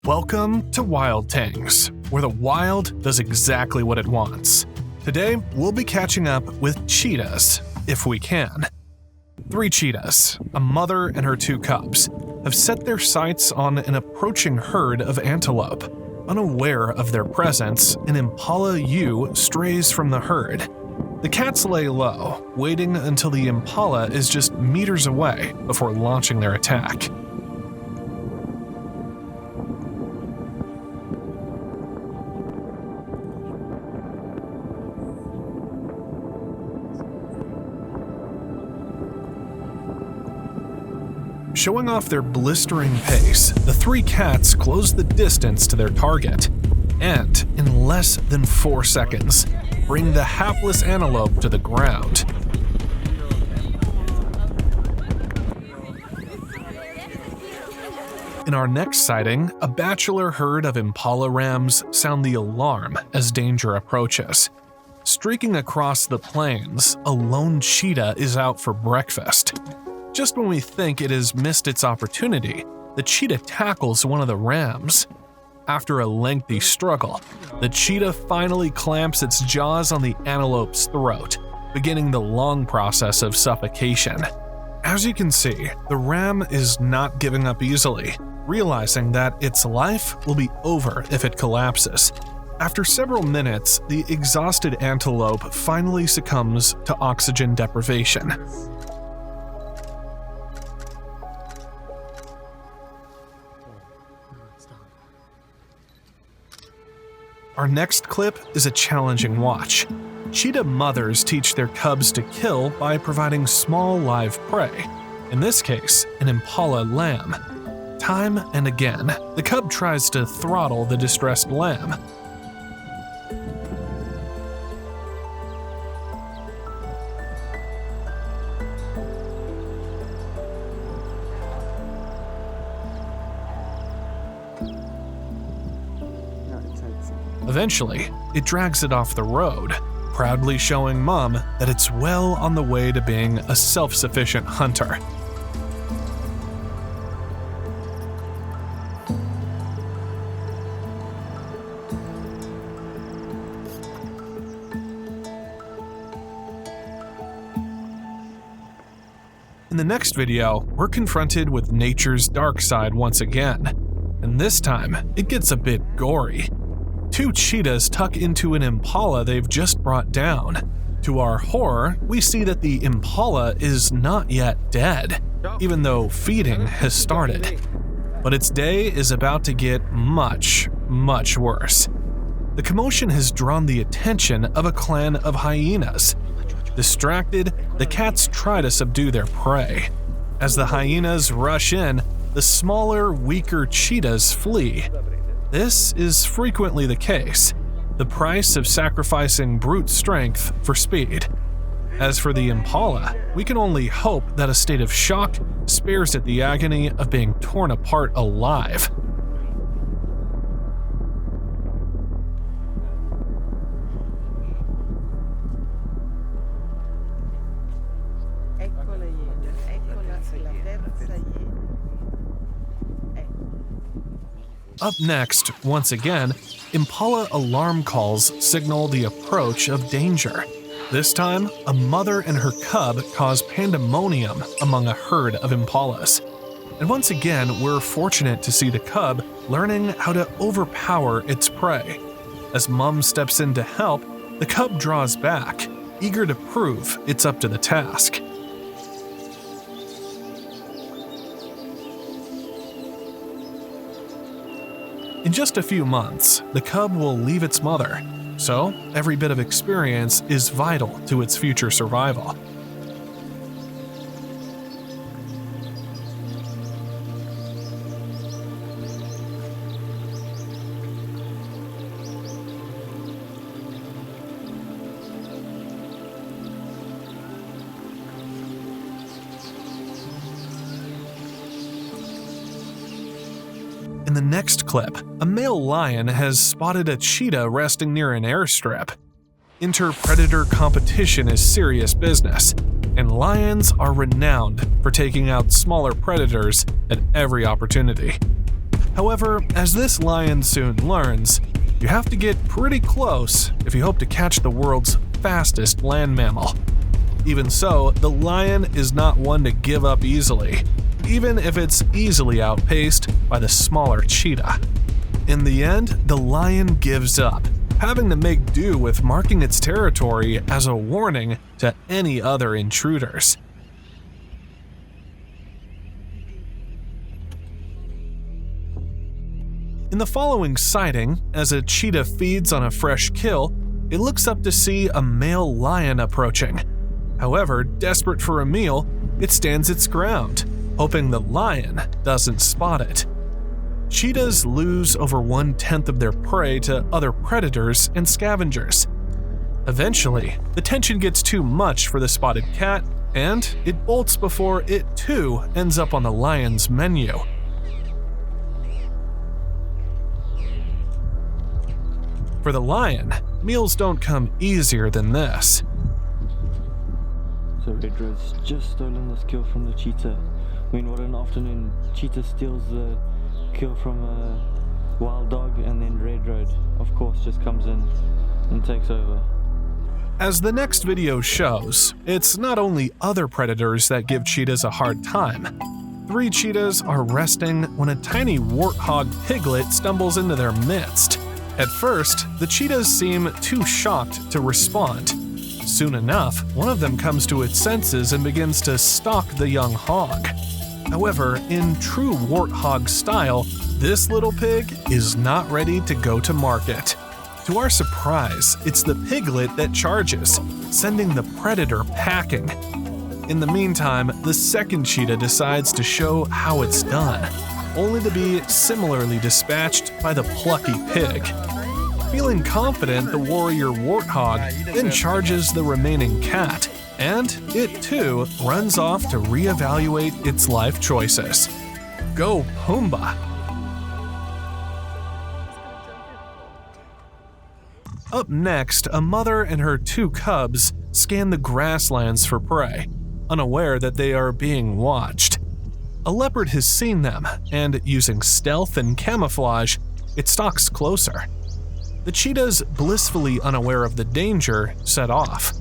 Welcome to Wild Things, where the wild does exactly what it wants. Today, we'll be catching up with cheetahs, if we can. 3 cheetahs, a mother and her 2 cubs, have set their sights on an approaching herd of antelope. Unaware of their presence, an impala ewe strays from the herd. The cats lay low, waiting until the impala is just meters away before launching their attack. Showing off their blistering pace, the 3 cats close the distance to their target, and in less than 4 seconds, bring the hapless antelope to the ground. In our next sighting, a bachelor herd of impala rams sound the alarm as danger approaches. Streaking across the plains, a lone cheetah is out for breakfast. Just when we think it has missed its opportunity, the cheetah tackles one of the rams. After a lengthy struggle, the cheetah finally clamps its jaws on the antelope's throat, beginning the long process of suffocation. As you can see, the ram is not giving up easily, realizing that its life will be over if it collapses. After several minutes, the exhausted antelope finally succumbs to oxygen deprivation. Our next clip is a challenging watch. Cheetah mothers teach their cubs to kill by providing small live prey, in this case, an impala lamb. Time and again, the cub tries to throttle the distressed lamb. Eventually, it drags it off the road, proudly showing Mom that it's well on the way to being a self-sufficient hunter. In the next video, we're confronted with nature's dark side once again, and this time, it gets a bit gory. 2 cheetahs tuck into an impala they've just brought down. To our horror, we see that the impala is not yet dead, even though feeding has started. But its day is about to get much, much worse. The commotion has drawn the attention of a clan of hyenas. Distracted, the cats try to subdue their prey. As the hyenas rush in, the smaller, weaker cheetahs flee. This is frequently the case, the price of sacrificing brute strength for speed. As for the impala, we can only hope that a state of shock spares it the agony of being torn apart alive. Up next, once again, impala alarm calls signal the approach of danger. This time, a mother and her cub cause pandemonium among a herd of impalas. And once again, we're fortunate to see the cub learning how to overpower its prey. As Mom steps in to help, the cub draws back, eager to prove it's up to the task. In just a few months, the cub will leave its mother, so every bit of experience is vital to its future survival. In the next clip, a male lion has spotted a cheetah resting near an airstrip. Inter-predator competition is serious business, and lions are renowned for taking out smaller predators at every opportunity. However, as this lion soon learns, you have to get pretty close if you hope to catch the world's fastest land mammal. Even so, the lion is not one to give up easily, even if it's easily outpaced by the smaller cheetah. In the end, the lion gives up, having to make do with marking its territory as a warning to any other intruders. In the following sighting, as a cheetah feeds on a fresh kill, it looks up to see a male lion approaching. However, desperate for a meal, it stands its ground, hoping the lion doesn't spot it. Cheetahs lose over 1/10 of their prey to other predators and scavengers. Eventually, the tension gets too much for the spotted cat, and it bolts before it too ends up on the lion's menu. For the lion, meals don't come easier than this. So Redroad's just stolen this kill from the cheetah. I mean, what an afternoon. Cheetah steals the kill from a wild dog, and then Redroad, of course, just comes in and takes over. As the next video shows, it's not only other predators that give cheetahs a hard time. 3 cheetahs are resting when a tiny warthog piglet stumbles into their midst. At first, the cheetahs seem too shocked to respond. Soon enough, one of them comes to its senses and begins to stalk the young hog. However, in true warthog style, this little pig is not ready to go to market. To our surprise, it's the piglet that charges, sending the predator packing. In the meantime, the second cheetah decides to show how it's done, only to be similarly dispatched by the plucky pig. Feeling confident, the warrior warthog then charges the remaining cat, and it too runs off to reevaluate its life choices. Go Pumbaa! Up next, a mother and her 2 cubs scan the grasslands for prey, unaware that they are being watched. A leopard has seen them, and using stealth and camouflage, it stalks closer. The cheetahs, blissfully unaware of the danger, set off.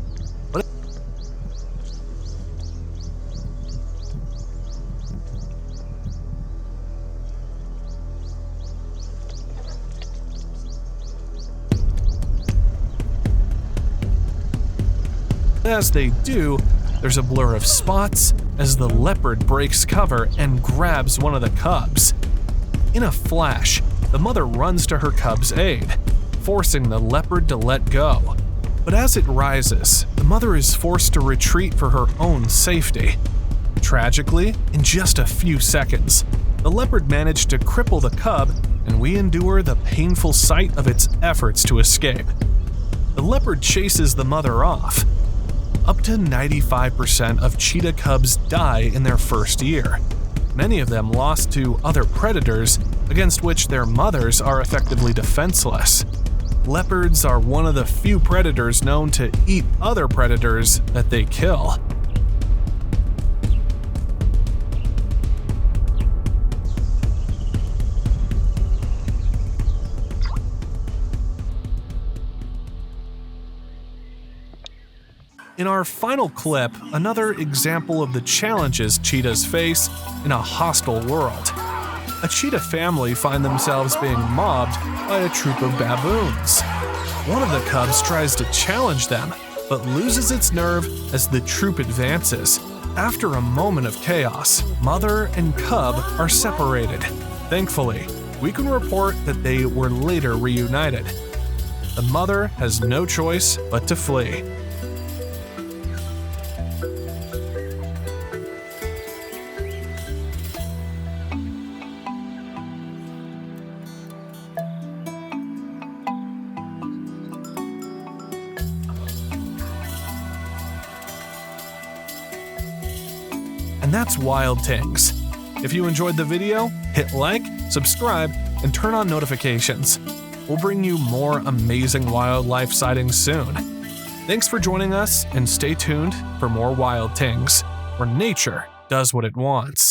As they do, there's a blur of spots as the leopard breaks cover and grabs one of the cubs. In a flash, the mother runs to her cub's aid, forcing the leopard to let go. But as it rises, the mother is forced to retreat for her own safety. Tragically, in just a few seconds, the leopard managed to cripple the cub, and we endure the painful sight of its efforts to escape. The leopard chases the mother off. Up to 95% of cheetah cubs die in their first year, many of them lost to other predators against which their mothers are effectively defenseless. Leopards are one of the few predators known to eat other predators that they kill. In our final clip, another example of the challenges cheetahs face in a hostile world. A cheetah family find themselves being mobbed by a troop of baboons. One of the cubs tries to challenge them, but loses its nerve as the troop advances. After a moment of chaos, mother and cub are separated. Thankfully, we can report that they were later reunited. The mother has no choice but to flee. And that's Wild Things. If you enjoyed the video, hit like, subscribe, and turn on notifications. We'll bring you more amazing wildlife sightings soon. Thanks for joining us, and stay tuned for more Wild Things, where nature does what it wants.